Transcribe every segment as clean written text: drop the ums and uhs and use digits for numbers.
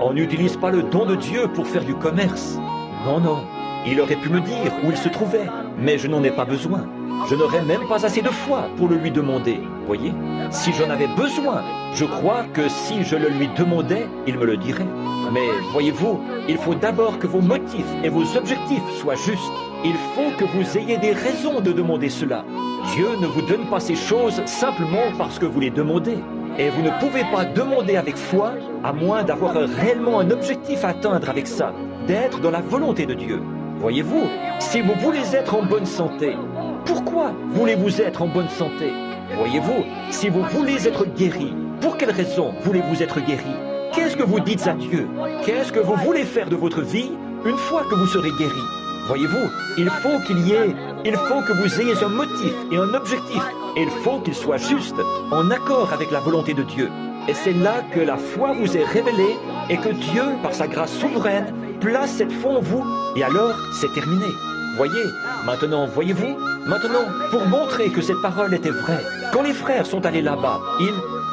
On n'utilise pas le don de Dieu pour faire du commerce. Non, non. Il aurait pu me dire où il se trouvait, mais je n'en ai pas besoin. Je n'aurais même pas assez de foi pour le lui demander. Voyez, si j'en avais besoin, je crois que si je le lui demandais, il me le dirait. Mais voyez-vous, il faut d'abord que vos motifs et vos objectifs soient justes. Il faut que vous ayez des raisons de demander cela. Dieu ne vous donne pas ces choses simplement parce que vous les demandez. Et vous ne pouvez pas demander avec foi, à moins d'avoir réellement un objectif à atteindre avec ça, d'être dans la volonté de Dieu. Voyez-vous, si vous voulez être en bonne santé, pourquoi voulez-vous être en bonne santé? Voyez-vous, si vous voulez être guéri, pour quelle raison voulez-vous être guéri? Qu'est-ce que vous dites à Dieu? Qu'est-ce que vous voulez faire de votre vie une fois que vous serez guéri? Voyez-vous, il faut que vous ayez un motif et un objectif, et il faut qu'il soit juste, en accord avec la volonté de Dieu. Et c'est là que la foi vous est révélée et que Dieu, par sa grâce souveraine, place cette foi en vous, et alors c'est terminé. Voyez, maintenant, maintenant, pour montrer que cette parole était vraie, quand les frères sont allés là-bas,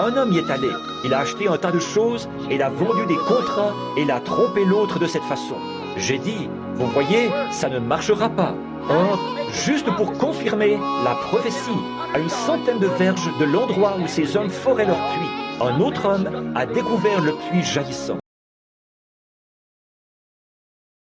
un homme y est allé, il a acheté un tas de choses, et il a vendu des contrats, et il a trompé l'autre de cette façon. J'ai dit, vous voyez, ça ne marchera pas. Or, juste pour confirmer la prophétie, à une centaine de verges de l'endroit où ces hommes foraient leur puits, un autre homme a découvert le puits jaillissant.